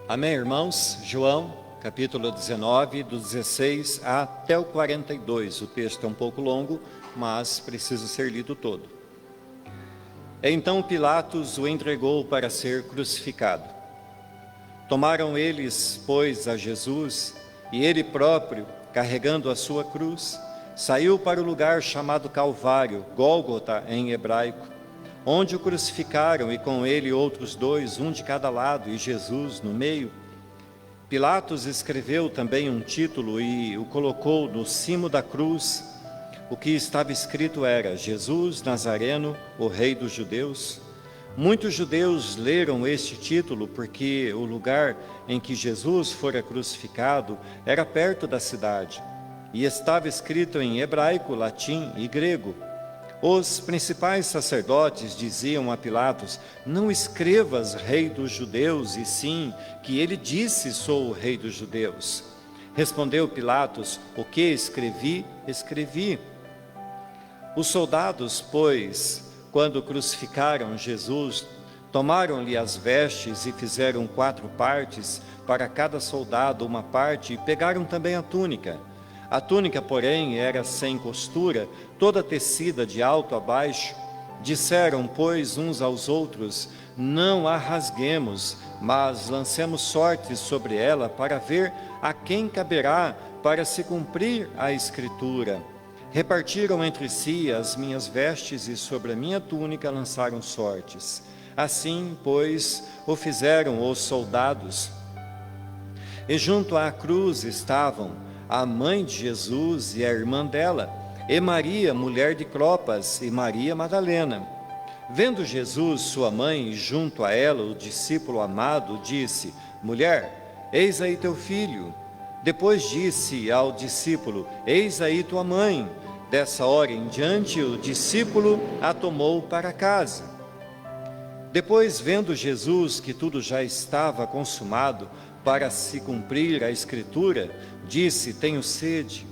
Amém, irmãos? João, capítulo 19, do 16 até o 42. O texto é um pouco longo, mas precisa ser lido todo. Então Pilatos o entregou para ser crucificado. Tomaram eles, pois, a Jesus, e ele próprio, carregando a sua cruz, saiu para o lugar chamado Calvário, Gólgota em hebraico, onde o crucificaram, e com ele outros dois, um de cada lado, e Jesus no meio. Pilatos escreveu também um título e o colocou no cimo da cruz. O que estava escrito era: Jesus Nazareno, o Rei dos Judeus. Muitos judeus leram este título porque o lugar em que Jesus fora crucificado era perto da cidade, e estava escrito em hebraico, latim e grego. Os principais sacerdotes diziam a Pilatos: não escrevas Rei dos Judeus, e sim que ele disse: sou o Rei dos Judeus. Respondeu Pilatos: o que escrevi, escrevi. Os soldados, pois, quando crucificaram Jesus, tomaram-lhe as vestes e fizeram 4 partes, para cada soldado uma parte, e pegaram também a túnica. A túnica, porém, era sem costura, toda tecida de alto a baixo. Disseram, pois, uns aos outros: não a rasguemos, mas lancemos sortes sobre ela, para ver a quem caberá, para se cumprir a Escritura. Repartiram entre si as minhas vestes, e sobre a minha túnica lançaram sortes. Assim, pois, o fizeram os soldados. E junto à cruz estavam a mãe de Jesus e a irmã dela, e Maria, mulher de Clopas, e Maria Madalena. Vendo Jesus, sua mãe, e junto a ela o discípulo amado, disse: mulher, eis aí teu filho. Depois disse ao discípulo: eis aí tua mãe. Dessa hora em diante, o discípulo a tomou para casa. Depois, vendo Jesus que tudo já estava consumado, para se cumprir a Escritura, disse: tenho sede.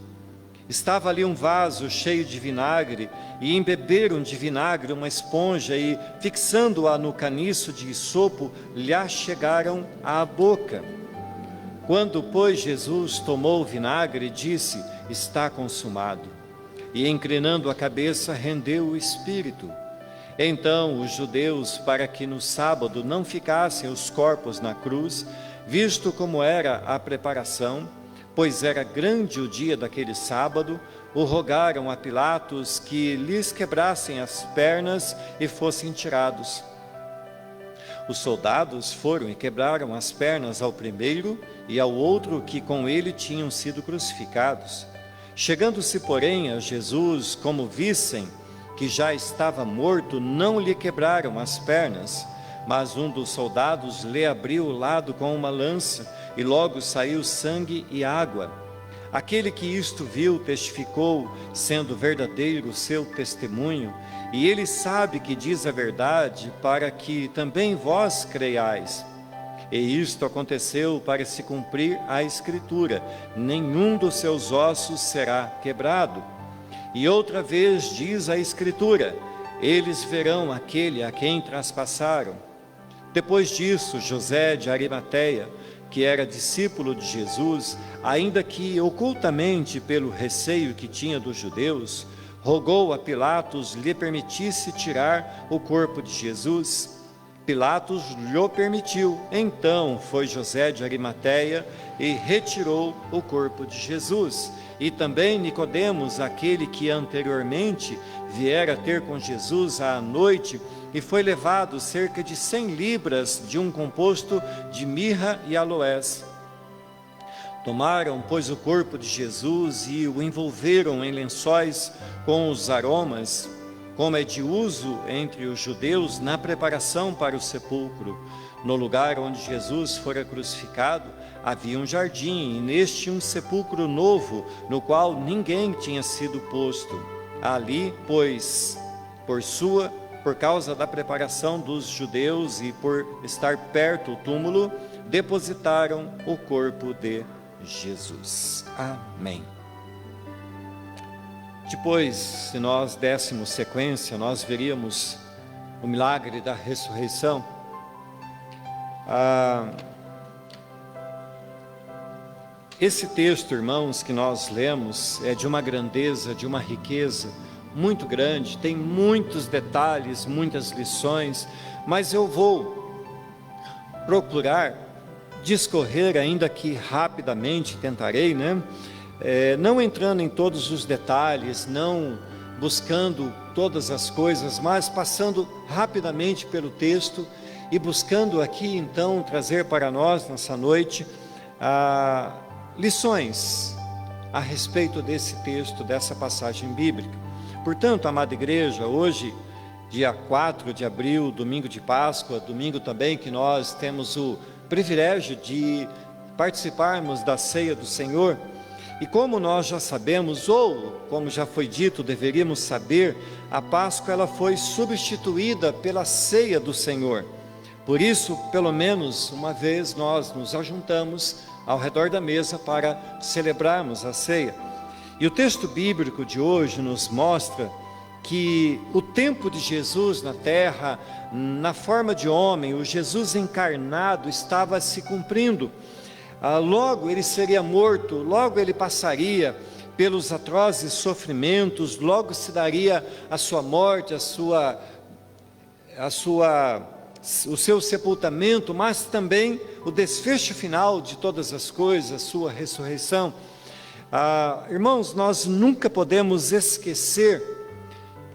Estava ali um vaso cheio de vinagre, e embeberam de vinagre uma esponja, e, fixando-a no caniço de isopo, lhe achegaram à boca. Quando, pois, Jesus tomou o vinagre, disse: está consumado. E, inclinando a cabeça, rendeu o espírito. Então os judeus, para que no sábado não ficassem os corpos na cruz, visto como era a preparação, pois era grande o dia daquele sábado, o rogaram a Pilatos que lhes quebrassem as pernas e fossem tirados. Os soldados foram e quebraram as pernas ao primeiro e ao outro que com ele tinham sido crucificados. Chegando-se, porém, a Jesus, como vissem que já estava morto, não lhe quebraram as pernas, mas um dos soldados lhe abriu o lado com uma lança, e logo saiu sangue e água. Aquele que isto viu testificou, sendo verdadeiro o seu testemunho, e ele sabe que diz a verdade, para que também vós creiais. E isto aconteceu para se cumprir a Escritura: nenhum dos seus ossos será quebrado. E outra vez diz a Escritura: eles verão aquele a quem traspassaram. Depois disso, José de Arimateia, que era discípulo de Jesus, ainda que ocultamente pelo receio que tinha dos judeus, rogou a Pilatos lhe permitisse tirar o corpo de Jesus. Pilatos lhe permitiu. Então foi José de Arimateia e retirou o corpo de Jesus. E também Nicodemos, aquele que anteriormente viera ter com Jesus à noite, e foi levado cerca de 100 libras de um composto de mirra e aloés. Tomaram, pois, o corpo de Jesus e o envolveram em lençóis com os aromas, como é de uso entre os judeus na preparação para o sepulcro. No lugar onde Jesus fora crucificado, havia um jardim, e neste um sepulcro novo, no qual ninguém tinha sido posto. Ali, pois, por causa da preparação dos judeus e por estar perto o túmulo, depositaram o corpo de Jesus. Amém. Depois, se nós dessemos sequência, nós veríamos o milagre da ressurreição. Esse texto, irmãos, que nós lemos, é de uma grandeza, de uma riqueza muito grande, tem muitos detalhes, muitas lições, mas eu vou procurar discorrer, ainda que rapidamente, tentarei, né? Não entrando em todos os detalhes, não buscando todas as coisas, mas passando rapidamente pelo texto e buscando aqui, então, trazer para nós, nessa noite, lições a respeito desse texto, dessa passagem bíblica. Portanto, amada igreja, hoje, dia 4 de abril, domingo de Páscoa, domingo também que nós temos o privilégio de participarmos da ceia do Senhor, e como nós já sabemos, ou como já foi dito, deveríamos saber, a Páscoa ela foi substituída pela ceia do Senhor. Por isso, pelo menos uma vez nós nos ajuntamos ao redor da mesa para celebrarmos a ceia. E o texto bíblico de hoje nos mostra que o tempo de Jesus na terra, na forma de homem, o Jesus encarnado estava se cumprindo. Logo ele seria morto, logo ele passaria pelos atrozes sofrimentos, logo se daria a sua morte, o seu sepultamento, mas também o desfecho final de todas as coisas, a sua ressurreição. Irmãos, nós nunca podemos esquecer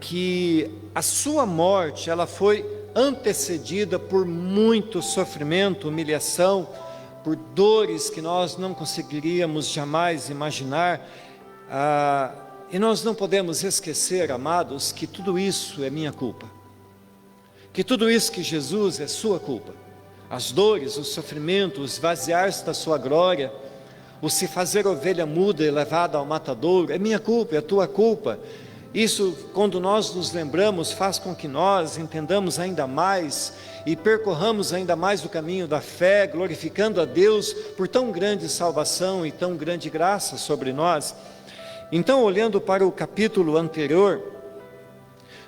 que a sua morte, ela foi antecedida por muito sofrimento, humilhação, por dores que nós não conseguiríamos jamais imaginar, e nós não podemos esquecer, amados, que tudo isso é minha culpa, que tudo isso que Jesus é sua culpa, as dores, os sofrimentos, o esvaziar-se da sua glória, o se fazer ovelha muda e levada ao matadouro, é minha culpa, é tua culpa. Isso, quando nós nos lembramos, faz com que nós entendamos ainda mais e percorramos ainda mais o caminho da fé, glorificando a Deus por tão grande salvação e tão grande graça sobre nós. Então, olhando para o capítulo anterior,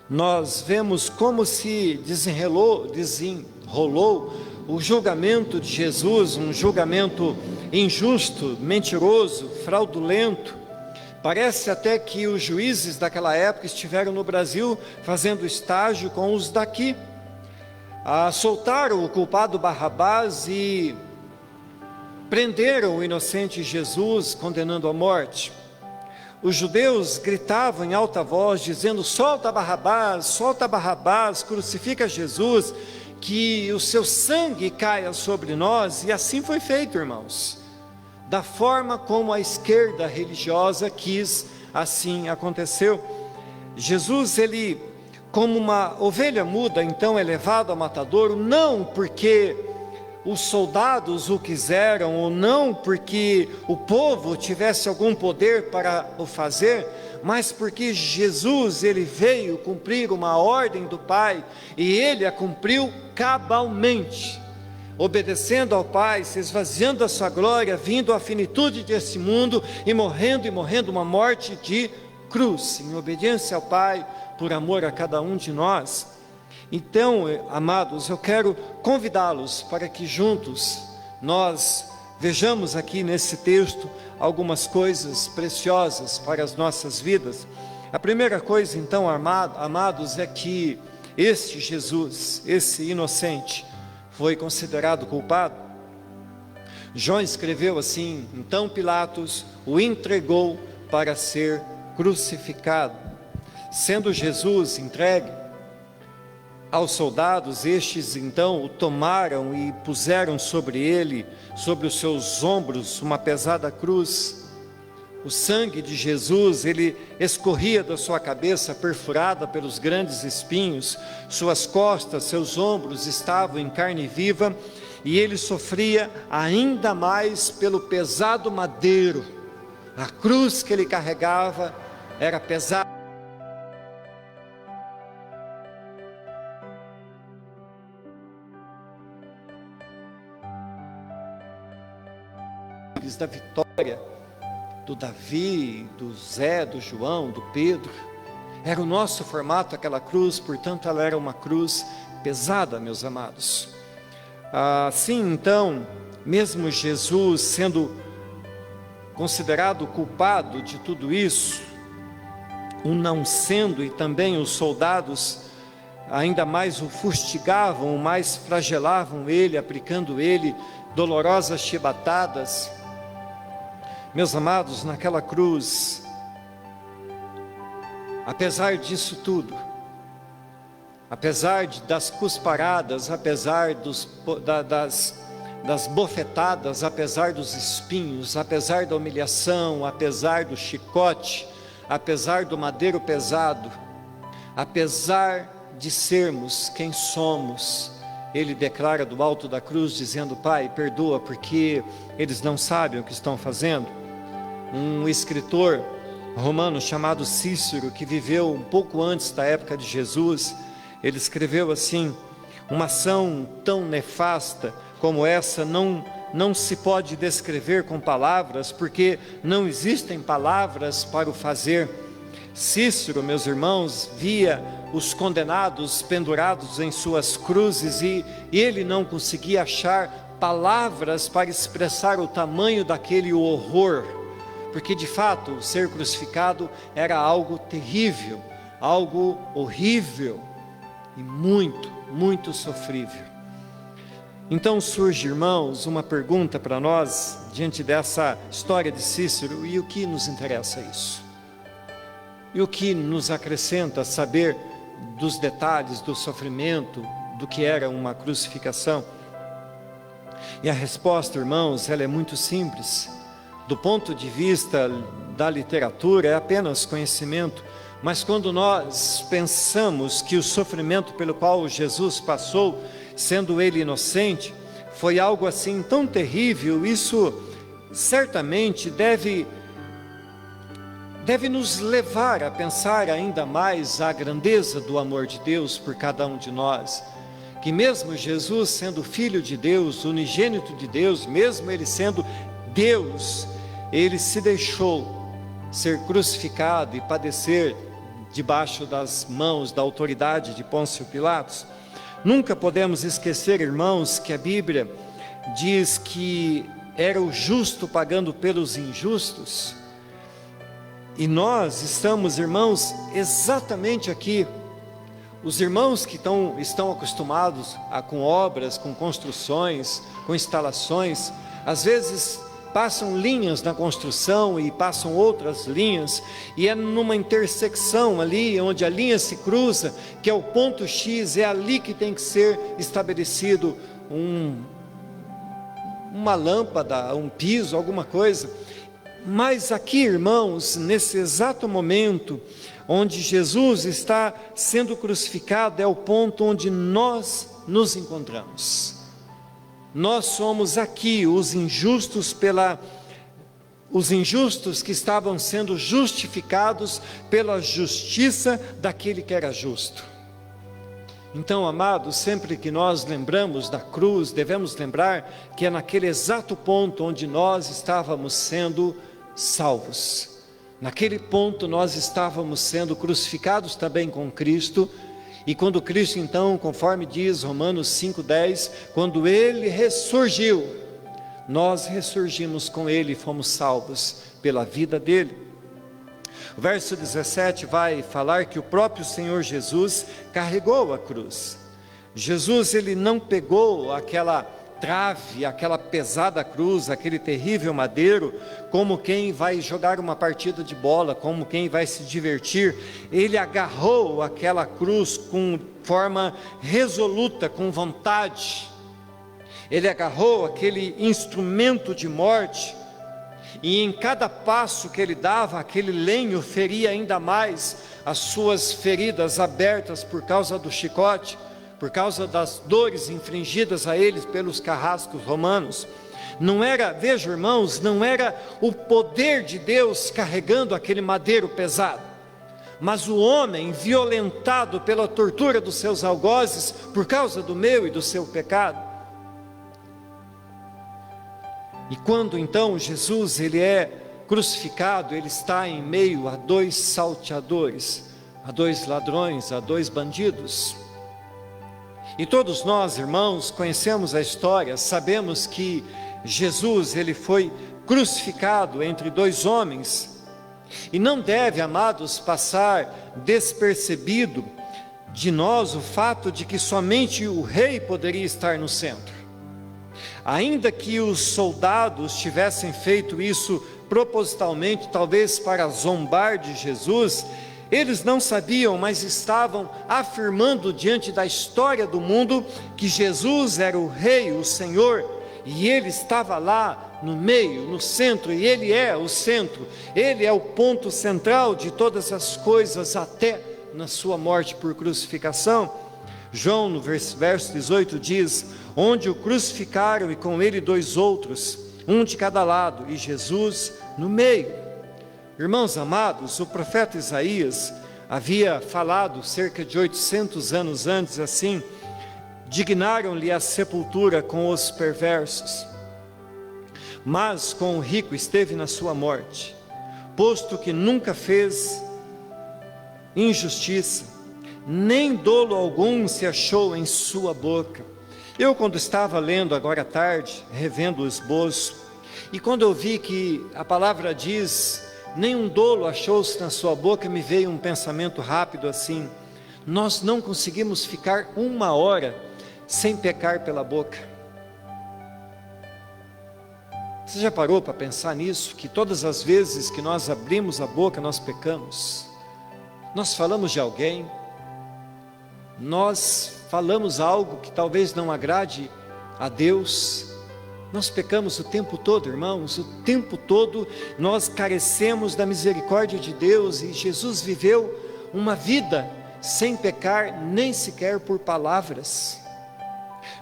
nós vemos como se desenrolou o julgamento de Jesus, um julgamento injusto, mentiroso, fraudulento. Parece até que os juízes daquela época estiveram no Brasil fazendo estágio com os daqui. Soltaram o culpado Barrabás e prenderam o inocente Jesus, condenando à morte. Os judeus gritavam em alta voz, dizendo: solta Barrabás, crucifica Jesus, que o seu sangue caia sobre nós. E assim foi feito, irmãos. Da forma como a esquerda religiosa quis, assim aconteceu. Jesus, ele, como uma ovelha muda, então é levado ao matadouro, não porque os soldados o quiseram, ou não porque o povo tivesse algum poder para o fazer, mas porque Jesus, ele veio cumprir uma ordem do Pai, e ele a cumpriu cabalmente, obedecendo ao Pai, se esvaziando da sua glória, vindo à finitude desse mundo, e morrendo uma morte de cruz, em obediência ao Pai, por amor a cada um de nós. Então, amados, eu quero convidá-los para que juntos nós vejamos aqui nesse texto algumas coisas preciosas para as nossas vidas. A primeira coisa, então, amados, é que este Jesus, esse inocente, foi considerado culpado. João escreveu assim: então Pilatos o entregou para ser crucificado. Sendo Jesus entregue aos soldados, estes então o tomaram e puseram sobre ele, sobre os seus ombros, uma pesada cruz. O sangue de Jesus, ele escorria da sua cabeça, perfurada pelos grandes espinhos, suas costas, seus ombros estavam em carne viva, e ele sofria ainda mais pelo pesado madeiro. A cruz que ele carregava era pesada. Da vitória do Davi, do Zé, do João, do Pedro, era o nosso formato aquela cruz, portanto ela era uma cruz pesada, meus amados. Assim então, mesmo Jesus sendo considerado culpado de tudo isso, o não sendo, e também os soldados ainda mais o fustigavam, mais flagelavam ele, aplicando ele dolorosas chibatadas. Meus amados, naquela cruz, apesar disso tudo, apesar das cusparadas, apesar das bofetadas, apesar dos espinhos, apesar da humilhação, apesar do chicote, apesar do madeiro pesado, apesar de sermos quem somos, ele declara do alto da cruz, dizendo: Pai, perdoa, porque eles não sabem o que estão fazendo. Um escritor romano chamado Cícero, que viveu um pouco antes da época de Jesus, ele escreveu assim: uma ação tão nefasta como essa não se pode descrever com palavras, porque não existem palavras para o fazer. Cícero, meus irmãos, via os condenados pendurados em suas cruzes e ele não conseguia achar palavras para expressar o tamanho daquele horror, porque de fato ser crucificado era algo terrível, algo horrível e muito, muito sofrível. Então surge, irmãos, uma pergunta para nós, diante dessa história de Cícero: e o que nos interessa isso? E o que nos acrescenta saber dos detalhes do sofrimento, do que era uma crucificação? E a resposta, irmãos, ela é muito simples. Do ponto de vista da literatura, é apenas conhecimento, mas quando nós pensamos que o sofrimento pelo qual Jesus passou, sendo ele inocente, foi algo assim tão terrível, isso certamente deve nos levar a pensar ainda mais a grandeza do amor de Deus por cada um de nós, que mesmo Jesus sendo Filho de Deus, unigênito de Deus, mesmo ele sendo Deus, ele se deixou ser crucificado e padecer debaixo das mãos da autoridade de Pôncio Pilatos. Nunca podemos esquecer, irmãos, que a Bíblia diz que era o justo pagando pelos injustos. E nós estamos, irmãos, exatamente aqui. Os irmãos que estão acostumados com obras, com construções, com instalações, às vezes passam linhas na construção e passam outras linhas, e é numa intersecção ali, onde a linha se cruza, que é o ponto X, é ali que tem que ser estabelecido uma lâmpada, um piso, alguma coisa. Mas aqui, irmãos, nesse exato momento, onde Jesus está sendo crucificado, é o ponto onde nós nos encontramos. Nós somos aqui os injustos que estavam sendo justificados pela justiça daquele que era justo. Então, amados, sempre que nós lembramos da cruz, devemos lembrar que é naquele exato ponto onde nós estávamos sendo salvos. Naquele ponto nós estávamos sendo crucificados também com Cristo. E quando Cristo, então, conforme diz Romanos 5,10, quando Ele ressurgiu, nós ressurgimos com Ele e fomos salvos pela vida dEle. O verso 17 vai falar que o próprio Senhor Jesus carregou a cruz. Jesus, Ele não pegou aquela trave, aquela pesada cruz, aquele terrível madeiro, como quem vai jogar uma partida de bola, como quem vai se divertir. Ele agarrou aquela cruz com forma resoluta, com vontade. Ele agarrou aquele instrumento de morte, e em cada passo que ele dava, aquele lenho feria ainda mais as suas feridas abertas por causa do chicote, por causa das dores infligidas a eles pelos carrascos romanos. Não era, veja, irmãos, não era o poder de Deus carregando aquele madeiro pesado, mas o homem violentado pela tortura dos seus algozes por causa do meu e do seu pecado. E quando então Jesus, ele é crucificado, ele está em meio a dois salteadores, a dois ladrões, a dois bandidos. E todos nós, irmãos, conhecemos a história, sabemos que Jesus, ele foi crucificado entre dois homens. E não deve, amados, passar despercebido de nós o fato de que somente o rei poderia estar no centro. Ainda que os soldados tivessem feito isso propositalmente, talvez para zombar de Jesus, eles não sabiam, mas estavam afirmando diante da história do mundo que Jesus era o rei, o Senhor, e ele estava lá no meio, no centro, e ele é o centro, ele é o ponto central de todas as coisas, até na sua morte por crucificação. João, no verso 18, diz: onde o crucificaram e com ele dois outros, um de cada lado, e Jesus no meio. Irmãos amados, o profeta Isaías havia falado cerca de 800 anos antes assim: dignaram-lhe a sepultura com os perversos, mas com o rico esteve na sua morte, posto que nunca fez injustiça, nem dolo algum se achou em sua boca. Eu, quando estava lendo agora à tarde, revendo o esboço, e quando eu vi que a palavra diz, nenhum dolo achou-se na sua boca, me veio um pensamento rápido assim: nós não conseguimos ficar uma hora sem pecar pela boca. Você já parou para pensar nisso? Que todas as vezes que nós abrimos a boca, nós pecamos. Nós falamos de alguém, nós falamos algo que talvez não agrade a Deus. Nós pecamos o tempo todo, irmãos, o tempo todo nós carecemos da misericórdia de Deus, e Jesus viveu uma vida sem pecar, nem sequer por palavras.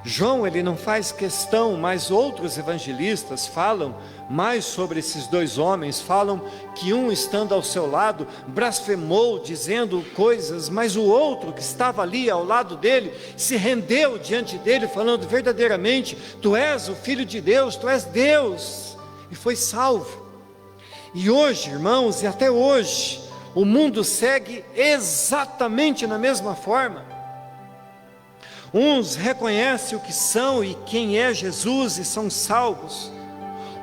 João, ele não faz questão, mas outros evangelistas falam mais sobre esses dois homens, falam que um, estando ao seu lado, blasfemou dizendo coisas, mas o outro que estava ali ao lado dele, se rendeu diante dele, falando: verdadeiramente, tu és o Filho de Deus, tu és Deus, e foi salvo. E hoje, irmãos, e até hoje, o mundo segue exatamente na mesma forma. Uns reconhecem o que são e quem é Jesus e são salvos.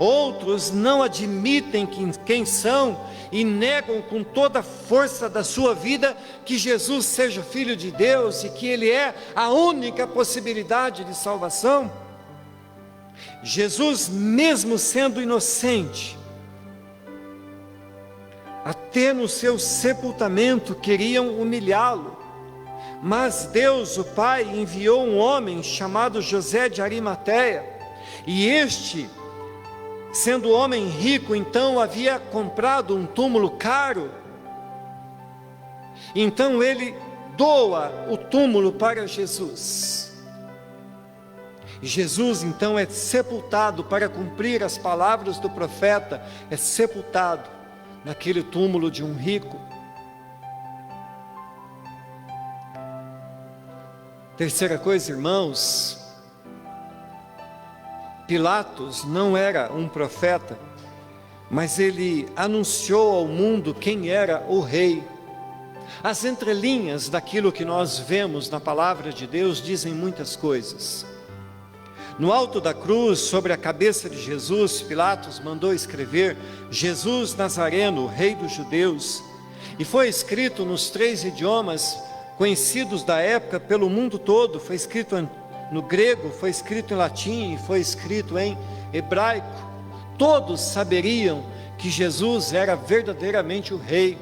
Outros não admitem quem são e negam com toda a força da sua vida que Jesus seja Filho de Deus e que Ele é a única possibilidade de salvação. Jesus, mesmo sendo inocente, até no seu sepultamento queriam humilhá-lo. Mas Deus, o Pai, enviou um homem chamado José de Arimateia, e este, sendo homem rico, então havia comprado um túmulo caro. Então ele doa o túmulo para Jesus. E Jesus então é sepultado, para cumprir as palavras do profeta, é sepultado naquele túmulo de um rico. Terceira coisa, irmãos, Pilatos não era um profeta, mas ele anunciou ao mundo quem era o rei. As entrelinhas daquilo que nós vemos na palavra de Deus dizem muitas coisas. No alto da cruz, sobre a cabeça de Jesus, Pilatos mandou escrever: Jesus Nazareno, Rei dos Judeus, e foi escrito nos 3 idiomas conhecidos da época pelo mundo todo. Foi escrito no grego, foi escrito em latim, foi escrito em hebraico. Todos saberiam que Jesus era verdadeiramente o rei.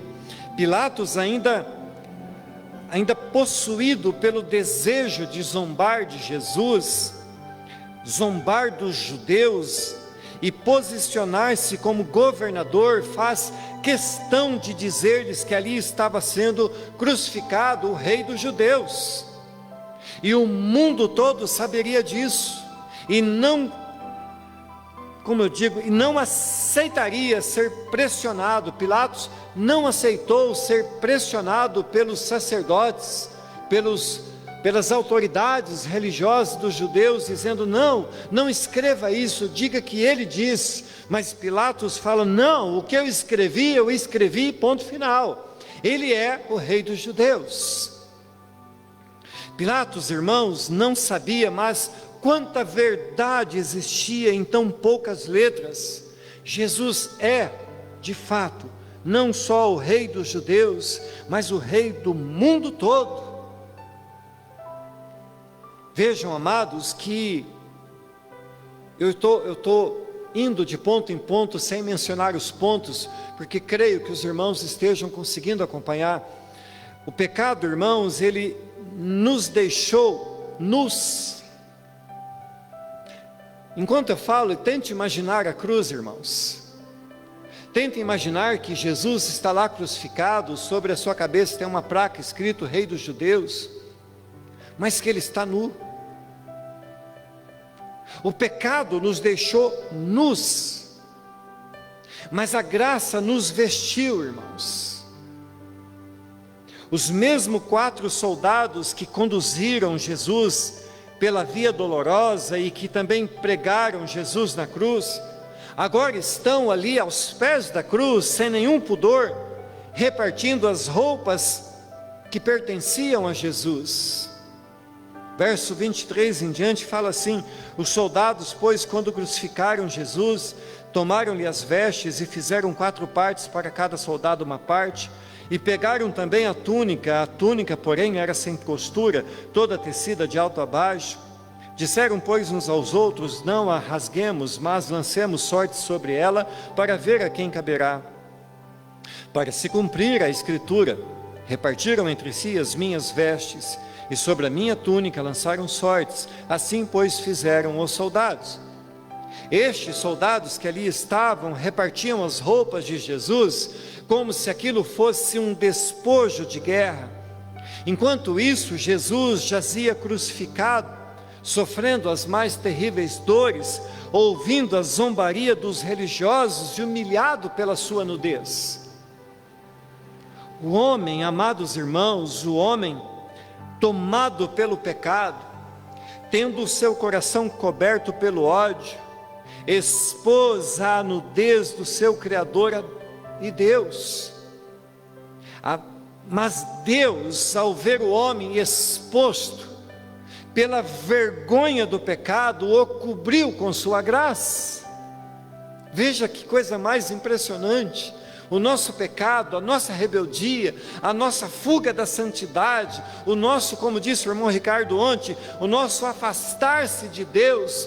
Pilatos, ainda possuído pelo desejo de zombar de Jesus, zombar dos judeus e posicionar-se como governador, faz questão de dizer-lhes que ali estava sendo crucificado o rei dos judeus, e o mundo todo saberia disso, e não, como eu digo, e não aceitaria ser pressionado. Pilatos não aceitou ser pressionado pelos sacerdotes, pelas autoridades religiosas dos judeus, dizendo: não escreva isso, diga que ele disse. Mas Pilatos fala: não, o que eu escrevi, ponto final. Ele é o rei dos judeus. Pilatos, irmãos, não sabia, mas quanta verdade existia em tão poucas letras. Jesus é, de fato, não só o Rei dos judeus, mas o Rei do mundo todo. Vejam, amados, que eu estou indo de ponto em ponto, sem mencionar os pontos, porque creio que os irmãos estejam conseguindo acompanhar. O pecado, irmãos, ele nos deixou nus. Enquanto eu falo, tente imaginar a cruz, irmãos. Tente imaginar que Jesus está lá crucificado, sobre a sua cabeça tem uma placa escrito Rei dos Judeus, mas que ele está nu. O pecado nos deixou nus, mas a graça nos vestiu, irmãos. Os mesmos 4 soldados que conduziram Jesus pela via dolorosa e que também pregaram Jesus na cruz, agora estão ali aos pés da cruz, sem nenhum pudor, repartindo as roupas que pertenciam a Jesus. Verso 23 em diante fala assim: os soldados, pois, quando crucificaram Jesus, tomaram-lhe as vestes e fizeram 4 partes para cada soldado uma parte, e pegaram também a túnica, porém, era sem costura, toda tecida de alto a baixo. Disseram, pois, uns aos outros: não a rasguemos, mas lancemos sorte sobre ela, para ver a quem caberá. Para se cumprir a escritura, repartiram entre si as minhas vestes, e sobre a minha túnica lançaram sortes. Assim, pois, fizeram os soldados. Estes soldados que ali estavam repartiam as roupas de Jesus, como se aquilo fosse um despojo de guerra. Enquanto isso, Jesus jazia crucificado, sofrendo as mais terríveis dores, ouvindo a zombaria dos religiosos e humilhado pela sua nudez. O homem, amados irmãos, o homem tomado pelo pecado, tendo o seu coração coberto pelo ódio, expôs a nudez do seu Criador e Deus. Mas Deus, ao ver o homem exposto pela vergonha do pecado, o cobriu com sua graça. Veja que coisa mais impressionante. O nosso pecado, a nossa rebeldia, a nossa fuga da santidade, o nosso, como disse o irmão Ricardo ontem, o nosso afastar-se de Deus,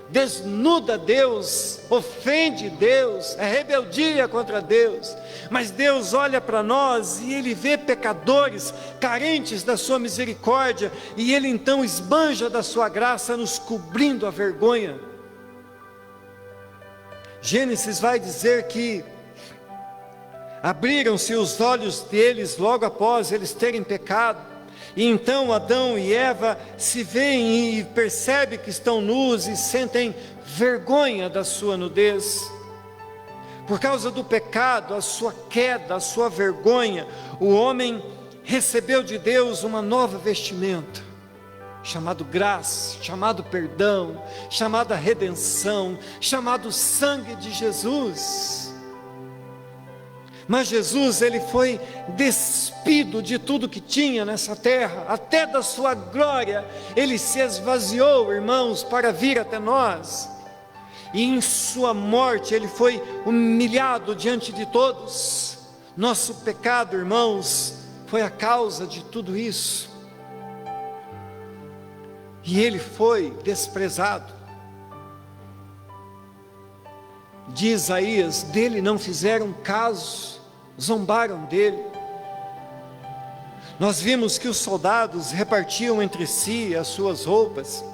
desnuda Deus, ofende Deus, é rebeldia contra Deus. Mas Deus olha para nós e Ele vê pecadores, carentes da sua misericórdia, e Ele então esbanja da sua graça, nos cobrindo a vergonha. Gênesis vai dizer que abriram-se os olhos deles logo após eles terem pecado, e então Adão e Eva se veem e percebem que estão nus e sentem vergonha da sua nudez. Por causa do pecado, a sua queda, a sua vergonha, o homem recebeu de Deus uma nova vestimenta, chamado graça, chamado perdão, chamada redenção, chamado sangue de Jesus. Mas Jesus, ele foi despido de tudo que tinha nessa terra, até da sua glória, ele se esvaziou, irmãos, para vir até nós, e em sua morte, ele foi humilhado diante de todos. Nosso pecado, irmãos, foi a causa de tudo isso, e ele foi desprezado. De Isaías, dele não fizeram caso, zombaram dele. Nós vimos que os soldados repartiam entre si as suas roupas,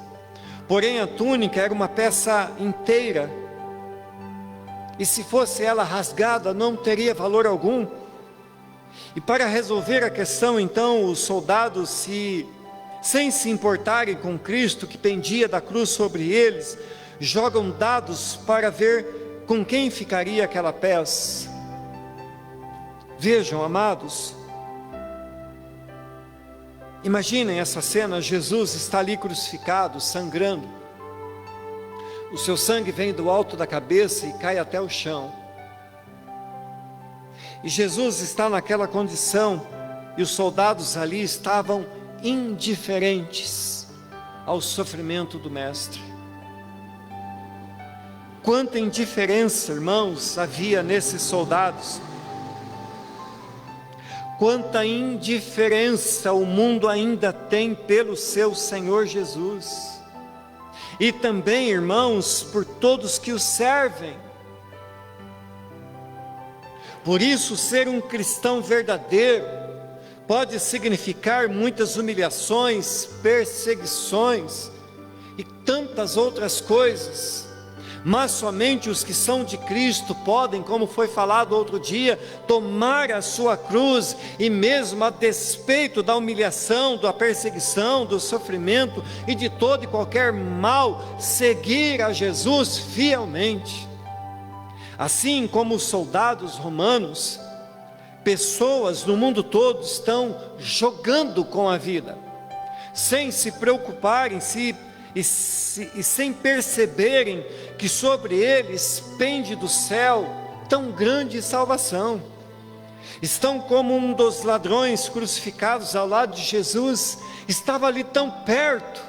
porém a túnica era uma peça inteira, e se fosse ela rasgada, não teria valor algum. E para resolver a questão, então, os soldados, sem se importarem com Cristo, que pendia da cruz sobre eles, jogam dados para ver com quem ficaria aquela peça. Vejam, amados, imaginem essa cena. Jesus está ali crucificado, sangrando, o seu sangue vem do alto da cabeça e cai até o chão, e Jesus está naquela condição, e os soldados ali estavam indiferentes ao sofrimento do Mestre. Quanta indiferença, irmãos, havia nesses soldados. Quanta indiferença o mundo ainda tem pelo seu Senhor Jesus. E também, irmãos, por todos que o servem. Por isso, ser um cristão verdadeiro pode significar muitas humilhações, perseguições e tantas outras coisas. Mas somente os que são de Cristo podem, como foi falado outro dia, tomar a sua cruz e mesmo a despeito da humilhação, da perseguição, do sofrimento e de todo e qualquer mal, seguir a Jesus fielmente. Assim como os soldados romanos, pessoas no mundo todo estão jogando com a vida, sem se preocuparem e sem perceberem que sobre eles pende do céu tão grande salvação. Estão como um dos ladrões crucificados ao lado de Jesus, estava ali tão perto,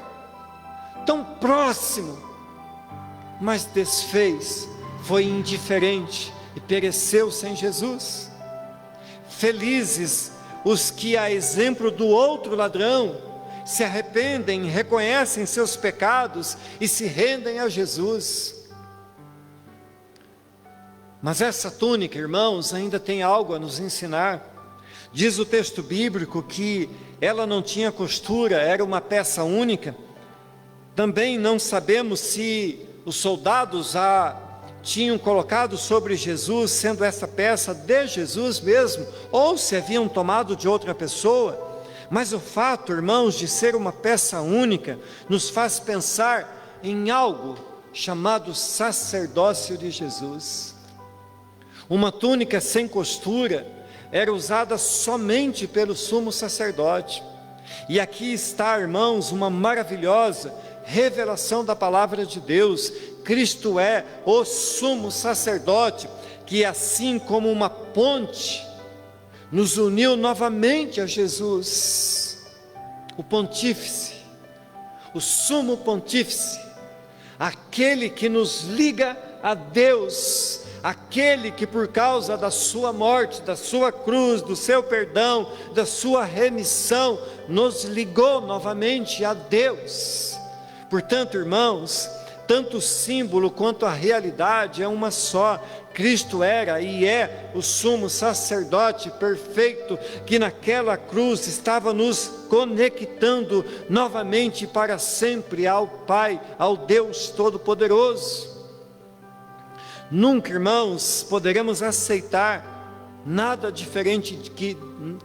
tão próximo, mas desfez, foi indiferente e pereceu sem Jesus. Felizes os que, a exemplo do outro ladrão, se arrependem, reconhecem seus pecados e se rendem a Jesus. Mas essa túnica, irmãos, ainda tem algo a nos ensinar. Diz o texto bíblico que ela não tinha costura, era uma peça única. Também não sabemos se os soldados a tinham colocado sobre Jesus, sendo essa peça de Jesus mesmo, ou se haviam tomado de outra pessoa. Mas o fato, irmãos, de ser uma peça única, nos faz pensar em algo chamado sacerdócio de Jesus. Uma túnica sem costura era usada somente pelo sumo sacerdote. E aqui está, irmãos, uma maravilhosa revelação da palavra de Deus. Cristo é o sumo sacerdote, que assim como uma ponte, nos uniu novamente a Jesus, o pontífice, o sumo pontífice, aquele que nos liga a Deus, aquele que por causa da sua morte, da sua cruz, do seu perdão, da sua remissão, nos ligou novamente a Deus. Portanto, irmãos, tanto o símbolo quanto a realidade é uma só. Cristo era e é o sumo sacerdote perfeito, que naquela cruz estava nos conectando novamente para sempre ao Pai, ao Deus Todo-Poderoso. Nunca, irmãos, poderemos aceitar nada diferente,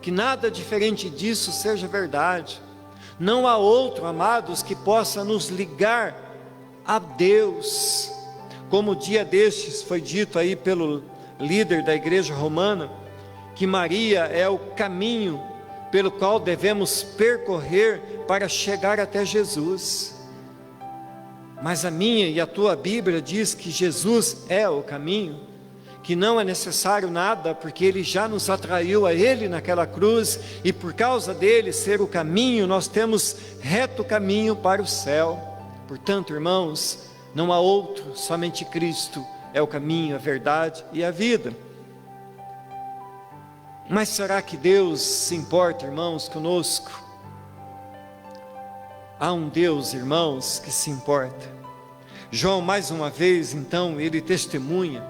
que nada diferente disso seja verdade. Não há outro, amados, que possa nos ligar a Deus. Como dia destes foi dito aí pelo líder da igreja romana, que Maria é o caminho pelo qual devemos percorrer para chegar até Jesus. Mas a minha e a tua Bíblia diz que Jesus é o caminho, que não é necessário nada, porque Ele já nos atraiu a Ele naquela cruz, e por causa dele ser o caminho, nós temos reto caminho para o céu. Portanto, irmãos, não há outro, somente Cristo é o caminho, a verdade e a vida. Mas será que Deus se importa, irmãos, conosco? Há um Deus, irmãos, que se importa. João, mais uma vez, então, ele testemunha,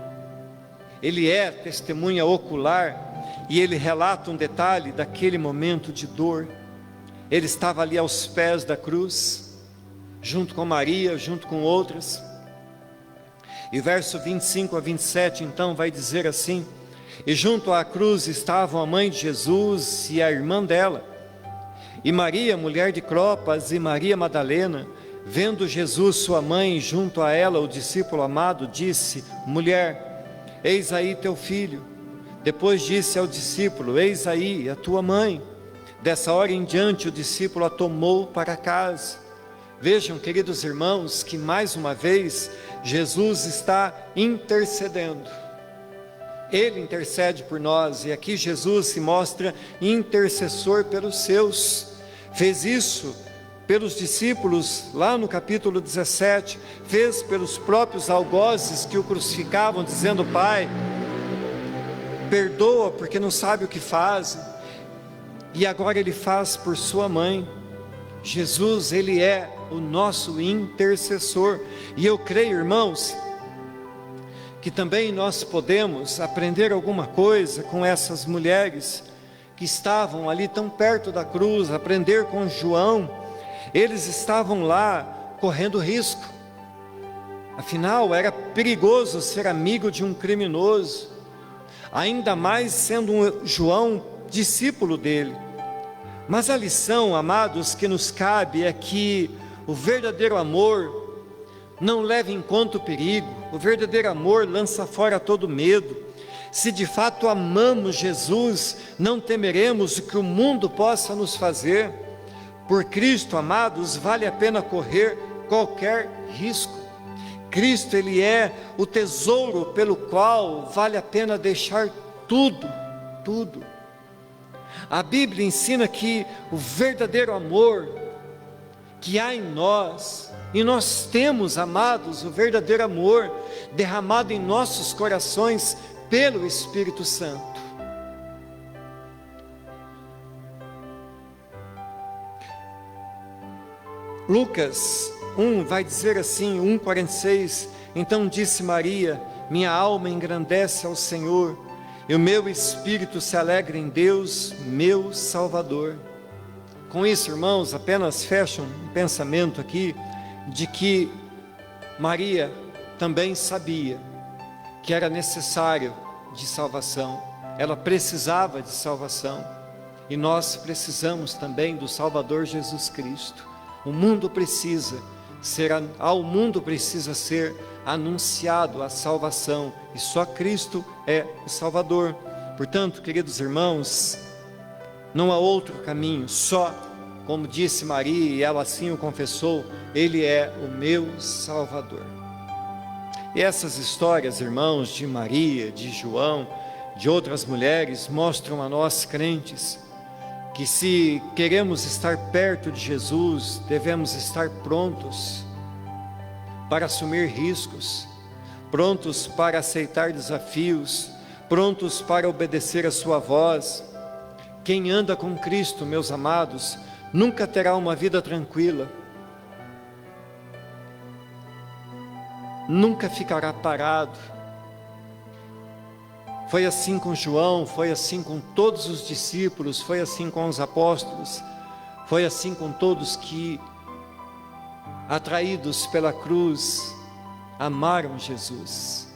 ele é testemunha ocular, e ele relata um detalhe daquele momento de dor. Ele estava ali aos pés da cruz, junto com Maria, junto com outras. E verso 25 a 27, então, vai dizer assim: e junto à cruz estavam a mãe de Jesus e a irmã dela, e Maria, mulher de Clopas, e Maria Madalena. Vendo Jesus, sua mãe, junto a ela, o discípulo amado, disse: mulher, eis aí teu filho. Depois disse ao discípulo: eis aí a tua mãe. Dessa hora em diante, o discípulo a tomou para casa. Vejam, queridos irmãos, que mais uma vez, Jesus está intercedendo. Ele intercede por nós, e aqui Jesus se mostra intercessor pelos seus. Fez isso pelos discípulos lá no capítulo 17, fez pelos próprios algozes que o crucificavam, dizendo: Pai, perdoa porque não sabe o que fazem. E agora ele faz por sua mãe. Jesus, ele é o nosso intercessor. E eu creio, irmãos, que também nós podemos aprender alguma coisa com essas mulheres que estavam ali tão perto da cruz, aprender com João. Eles estavam lá correndo risco. Afinal, era perigoso ser amigo de um criminoso, ainda mais sendo João discípulo dele. Mas a lição, amados, que nos cabe é que o verdadeiro amor não leva em conta o perigo. O verdadeiro amor lança fora todo medo. Se de fato amamos Jesus, não temeremos o que o mundo possa nos fazer. Por Cristo, amados, vale a pena correr qualquer risco. Cristo, ele é o tesouro pelo qual vale a pena deixar tudo. A Bíblia ensina que o verdadeiro amor que há em nós, e nós temos, amados, o verdadeiro amor derramado em nossos corações pelo Espírito Santo. Lucas 1 vai dizer assim, 1,46: Então disse Maria: minha alma engrandece ao Senhor, e o meu espírito se alegra em Deus, meu Salvador. Com isso, irmãos, apenas fecho um pensamento aqui, de que Maria também sabia que era necessário de salvação, ela precisava de salvação, e nós precisamos também do Salvador Jesus Cristo. O mundo precisa ser, ao mundo precisa ser anunciado a salvação, e só Cristo é o Salvador. Portanto, queridos irmãos, não há outro caminho, só, como disse Maria, e ela assim o confessou, Ele é o meu Salvador. E essas histórias, irmãos, de Maria, de João, de outras mulheres, mostram a nós crentes, que se queremos estar perto de Jesus, devemos estar prontos para assumir riscos, prontos para aceitar desafios, prontos para obedecer a sua voz. Quem anda com Cristo, meus amados, nunca terá uma vida tranquila, nunca ficará parado. Foi assim com João, foi assim com todos os discípulos, foi assim com os apóstolos, foi assim com todos que, atraídos pela cruz, amaram Jesus.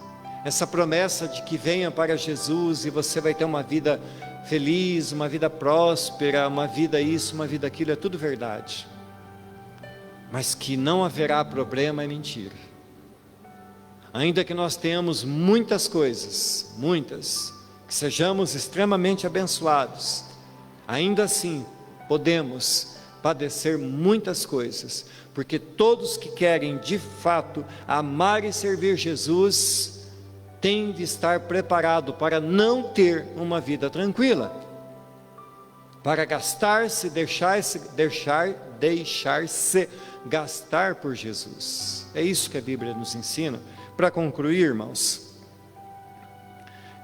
Essa promessa de que venha para Jesus e você vai ter uma vida feliz, uma vida próspera, uma vida isso, uma vida aquilo, é tudo verdade. Mas que não haverá problema é mentira. Ainda que nós tenhamos muitas coisas, que sejamos extremamente abençoados, ainda assim podemos padecer muitas coisas, porque todos que querem de fato amar e servir Jesus, têm de estar preparado para não ter uma vida tranquila, para gastar-se, deixar-se gastar por Jesus. É isso que a Bíblia nos ensina. Para concluir, irmãos,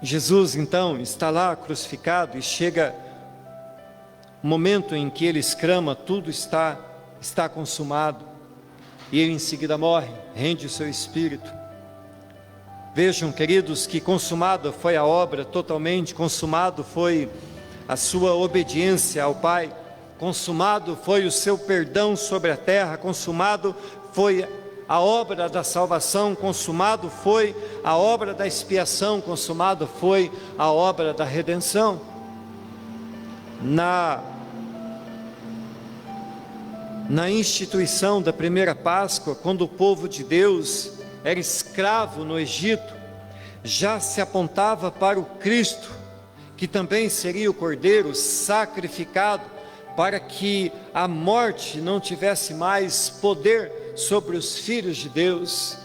Jesus então está lá crucificado e chega o momento em que ele exclama: tudo está consumado, e ele em seguida morre, rende o seu espírito. Vejam, queridos, que consumado foi a obra totalmente, consumado foi a sua obediência ao Pai, consumado foi o seu perdão sobre a terra, consumado foi a obra da salvação, consumado foi a obra da expiação, consumado foi a obra da redenção. Na instituição da primeira Páscoa, quando o povo de Deus era escravo no Egito, já se apontava para o Cristo, que também seria o Cordeiro sacrificado, para que a morte não tivesse mais poder sobre os filhos de Deus,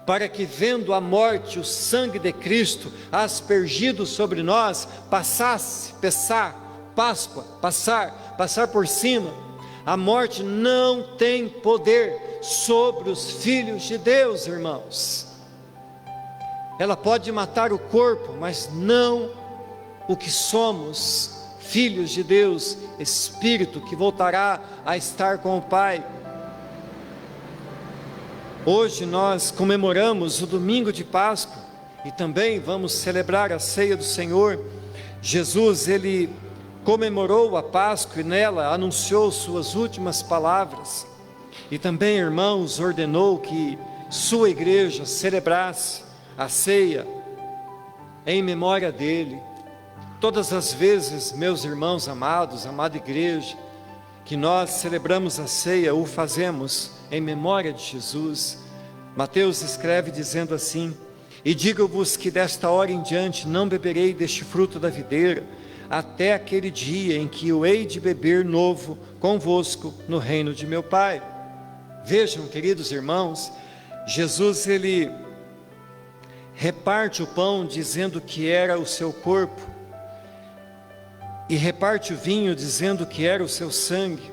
para que, vendo a morte, o sangue de Cristo aspergido sobre nós, passar por cima, A morte não tem poder sobre os filhos de Deus, irmãos. Ela pode matar o corpo, mas não o que somos, filhos de Deus, espírito que voltará a estar com o Pai. Hoje nós comemoramos o domingo de Páscoa e também vamos celebrar a ceia do Senhor. Jesus, ele comemorou a Páscoa e nela anunciou suas últimas palavras. E também, irmãos, ordenou que sua igreja celebrasse a ceia em memória dele. Todas as vezes, meus irmãos amados, amada igreja, que nós celebramos a ceia, o fazemos em memória de Jesus. Mateus escreve dizendo assim: e digo-vos que desta hora em diante não beberei deste fruto da videira, até aquele dia em que eu hei de beber novo convosco no reino de meu Pai. Vejam, queridos irmãos, Jesus, ele reparte o pão dizendo que era o seu corpo, e reparte o vinho dizendo que era o seu sangue.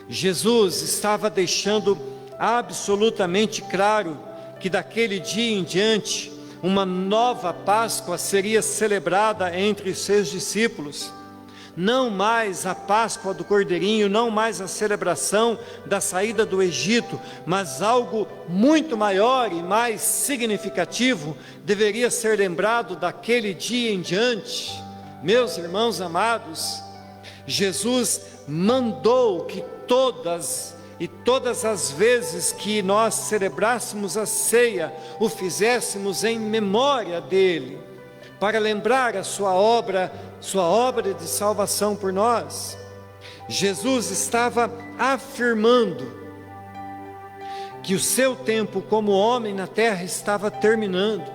Jesus estava deixando absolutamente claro que daquele dia em diante, uma nova Páscoa seria celebrada entre seus discípulos. Não mais a Páscoa do Cordeirinho, não mais a celebração da saída do Egito, mas algo muito maior e mais significativo deveria ser lembrado daquele dia em diante. Meus irmãos amados, Jesus mandou que todas as vezes que nós celebrássemos a ceia, o fizéssemos em memória dele, para lembrar a sua obra de salvação por nós. Jesus estava afirmando que o seu tempo como homem na terra estava terminando,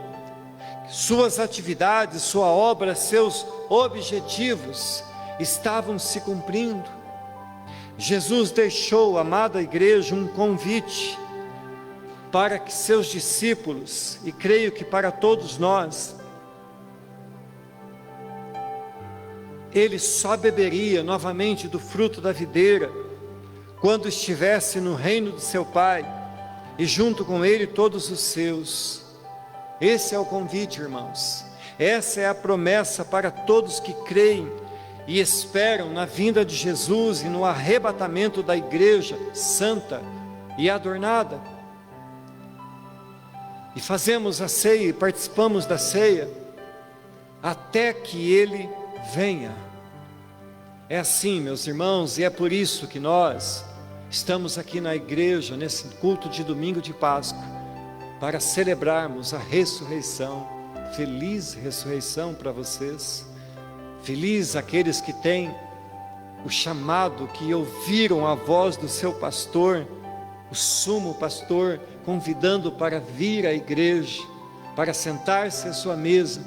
suas atividades, sua obra, seus objetivos estavam se cumprindo. Jesus deixou, amada igreja, um convite para que seus discípulos, e creio que para todos nós, ele só beberia novamente do fruto da videira quando estivesse no reino de seu Pai e junto com ele todos os seus. Esse é o convite, irmãos. Essa é a promessa para todos que creem e esperam na vinda de Jesus e no arrebatamento da igreja santa e adornada. E fazemos a ceia e participamos da ceia até que ele venha. É assim, meus irmãos, e é por isso que nós estamos aqui na igreja, nesse culto de domingo de Páscoa, para celebrarmos a ressurreição. Feliz ressurreição para vocês. Feliz aqueles que têm o chamado, que ouviram a voz do seu pastor, o sumo pastor, convidando para vir à igreja, para sentar-se à sua mesa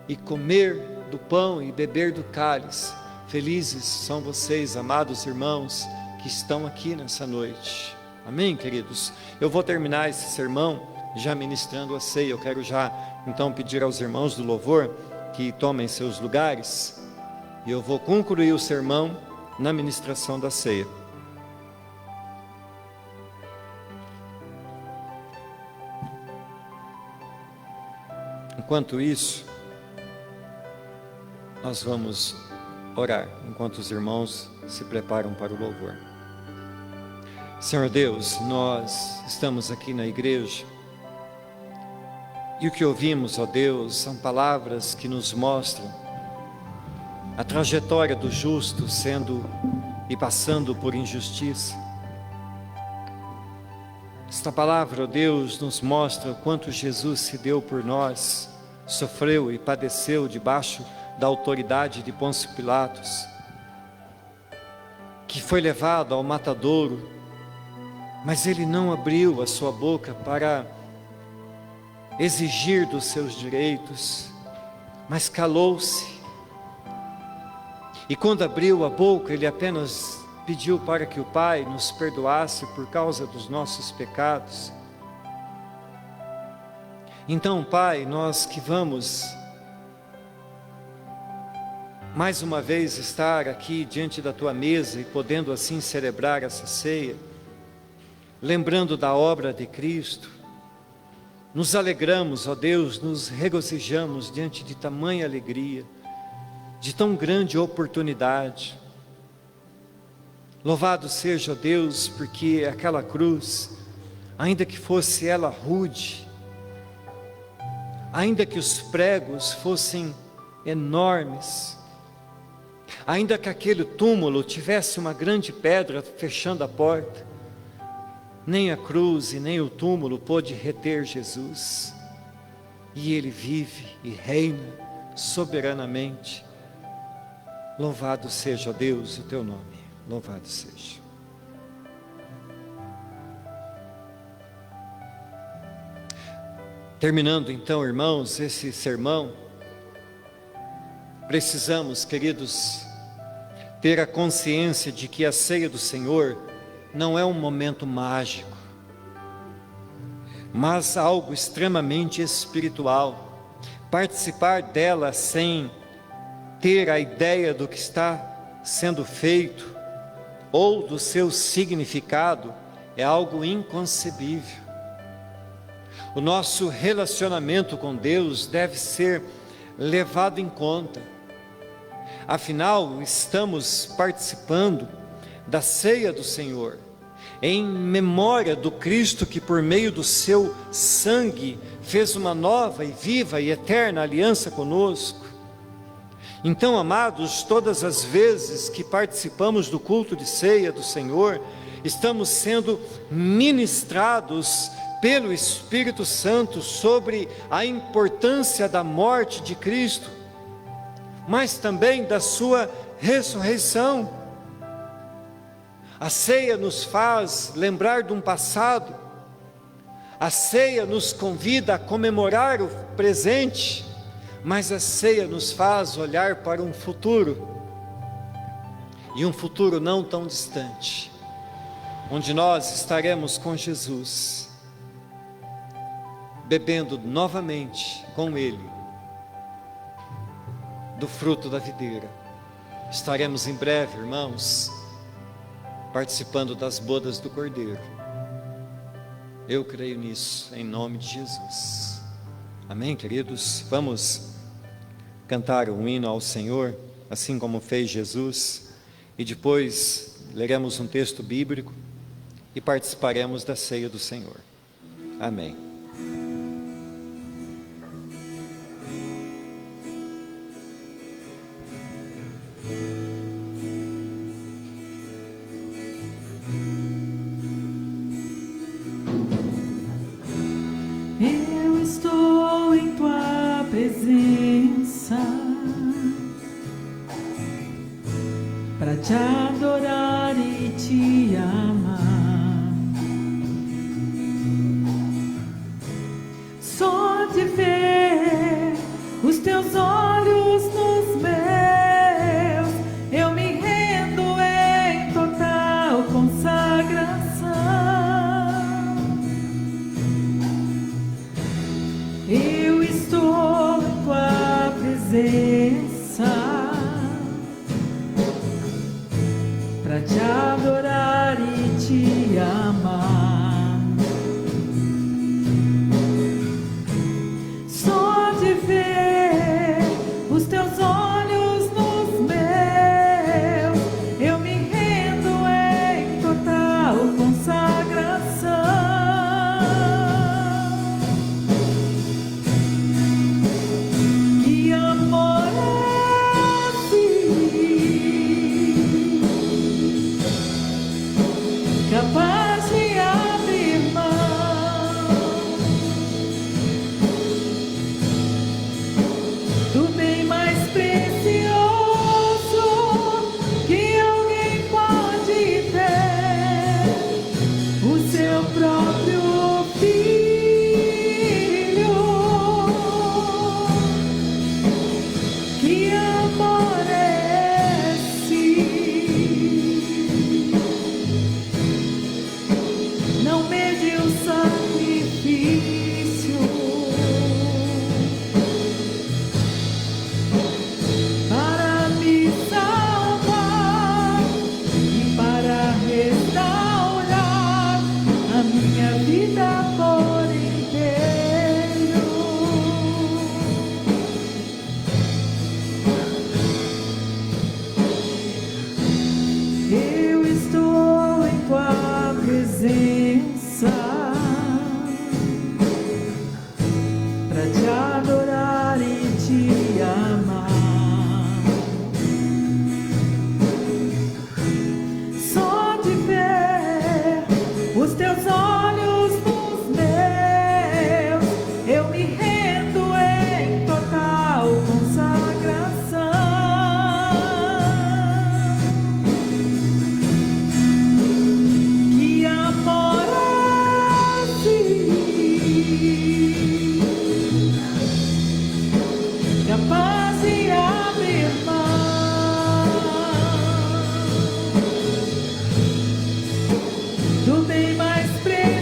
e comer do pão e beber do cálice. Felizes são vocês, amados irmãos, que estão aqui nessa noite. Amém, queridos? Eu vou terminar esse sermão já ministrando a ceia. Eu quero já então pedir aos irmãos do louvor que tomem seus lugares, e eu vou concluir o sermão na ministração da ceia. Enquanto isso, nós vamos orar, enquanto os irmãos se preparam para o louvor. Senhor Deus, nós estamos aqui na igreja, e o que ouvimos, ó Deus, são palavras que nos mostram a trajetória do justo sendo e passando por injustiça. Esta palavra, ó Deus, nos mostra o quanto Jesus se deu por nós, sofreu e padeceu debaixo da autoridade de Pôncio Pilatos, que foi levado ao matadouro, mas ele não abriu a sua boca para exigir dos seus direitos, mas calou-se. E quando abriu a boca, ele apenas pediu para que o Pai nos perdoasse por causa dos nossos pecados. Então, Pai, nós que vamos mais uma vez estar aqui diante da tua mesa e podendo assim celebrar essa ceia, lembrando da obra de Cristo. Nos alegramos, ó Deus, nos regozijamos diante de tamanha alegria, de tão grande oportunidade. Louvado seja, ó Deus, porque aquela cruz, ainda que fosse ela rude, ainda que os pregos fossem enormes, ainda que aquele túmulo tivesse uma grande pedra fechando a porta, nem a cruz e nem o túmulo pôde reter Jesus, e Ele vive e reina soberanamente. Louvado seja, ó Deus, o teu nome, louvado seja. Terminando então, irmãos, esse sermão, precisamos, queridos, ter a consciência de que a ceia do Senhor não é um momento mágico, mas algo extremamente espiritual. Participar dela sem ter a ideia do que está sendo feito ou do seu significado é algo inconcebível. O nosso relacionamento com Deus deve ser levado em conta. Afinal, estamos participando da ceia do Senhor, em memória do Cristo que por meio do seu sangue fez uma nova e viva e eterna aliança conosco. Então, amados, todas as vezes que participamos do culto de ceia do Senhor, estamos sendo ministrados pelo Espírito Santo sobre a importância da morte de Cristo, mas também da sua ressurreição. A ceia nos faz lembrar de um passado, a ceia nos convida a comemorar o presente, mas a ceia nos faz olhar para um futuro, e um futuro não tão distante, onde nós estaremos com Jesus, bebendo novamente com Ele do fruto da videira. Estaremos em breve, irmãos, participando das bodas do Cordeiro. Eu creio nisso, em nome de Jesus. Amém, queridos? Vamos cantar um hino ao Senhor, assim como fez Jesus, e depois leremos um texto bíblico e participaremos da ceia do Senhor. Amém. Eu estou em tua presença para te adorar e te amar. Só de ver os teus olhos nos meus, eu me rendo em total consagração. Eu estou em tua presença para te adorar e te amar. Só de ver os teus olhos nos meus, eu me rendo em total consagração. Que amor é esse, capaz de abrir mão do bem mais precioso que alguém pode ter, o seu próprio filho. Que amor é esse? Não mede o sacrifício para me minha vida por inteiro. Eu estou em tua presença para te adorar e te amar. Só de ver os teus olhos nos meus, eu me rendo em total consagração. Que amor é esse, capaz de abrir mão do bem mais precioso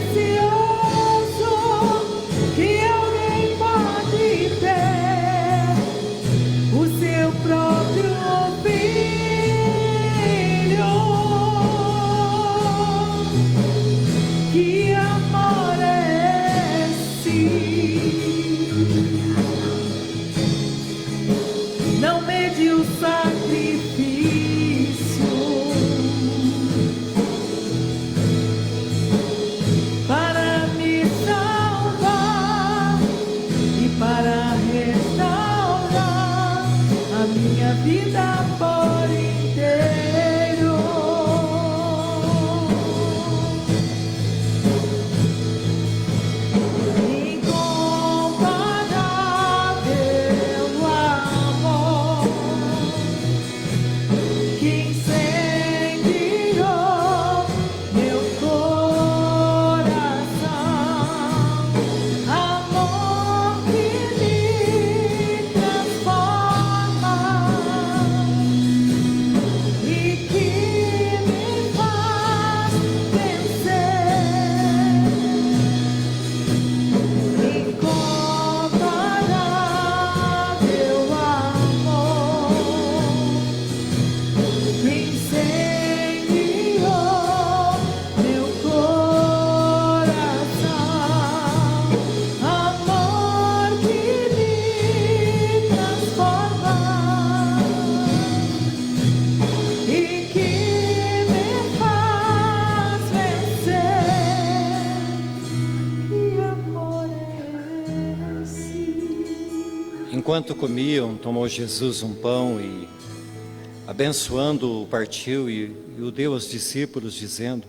que alguém pode ter, o seu próprio filho. Que amor é esse? Não mede o sacrifício para me salvar e para restaurar a minha vida por inteiro. Incomparável amor que incendiou meu coração, amor que me transforma e que me faz vencer. Incomparável amor que incendiou meu coração, amor que me transforma e que me faz vencer. Que amor é esse? Enquanto comiam, tomou Jesus um pão e, abençoando-o, partiu e o deu aos discípulos, dizendo: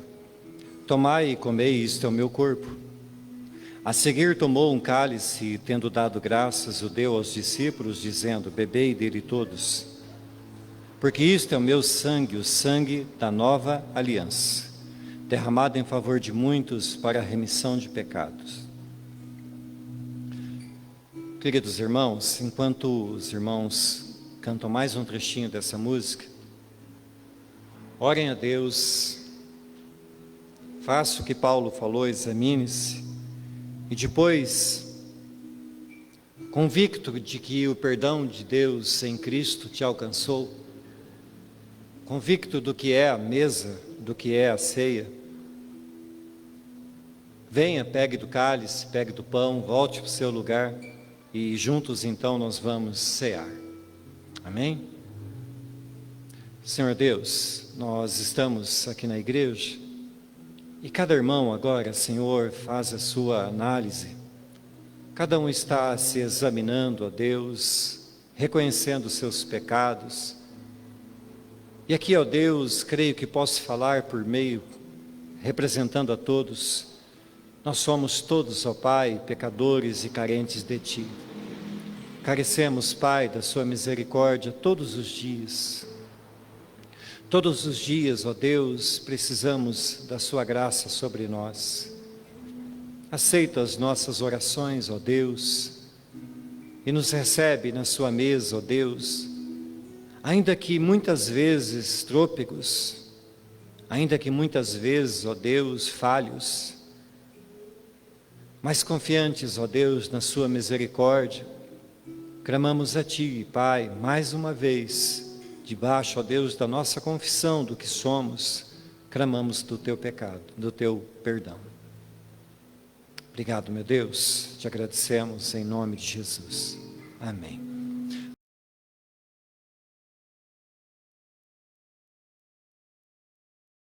tomai e comei, isto é o meu corpo. A seguir tomou um cálice e, tendo dado graças, o deu aos discípulos, dizendo: bebei dele todos, porque isto é o meu sangue, o sangue da nova aliança, derramado em favor de muitos para a remissão de pecados. Queridos irmãos, enquanto os irmãos cantam mais um trechinho dessa música, orem a Deus, faça o que Paulo falou, examine-se, e depois, convicto de que o perdão de Deus em Cristo te alcançou, convicto do que é a mesa, do que é a ceia, venha, pegue do cálice, pegue do pão, volte para o seu lugar, e juntos então nós vamos cear. Amém? Senhor Deus, nós estamos aqui na igreja e cada irmão agora, Senhor, faz a sua análise. Cada um está se examinando a Deus, reconhecendo os seus pecados. E aqui, ó Deus, creio que posso falar por meio, representando a todos. Nós somos todos, ó Pai, pecadores e carentes de Ti. Carecemos, Pai, da Sua misericórdia todos os dias. Todos os dias, ó Deus, precisamos da Sua graça sobre nós. Aceita as nossas orações, ó Deus, e nos recebe na Sua mesa, ó Deus, ainda que muitas vezes trôpegos, ainda que muitas vezes, ó Deus, falhos, mas confiantes, ó Deus, na Sua misericórdia, clamamos a Ti, Pai, mais uma vez, debaixo, ó Deus, da nossa confissão do que somos, clamamos do Teu pecado, do Teu perdão. Obrigado, meu Deus, te agradecemos em nome de Jesus. Amém.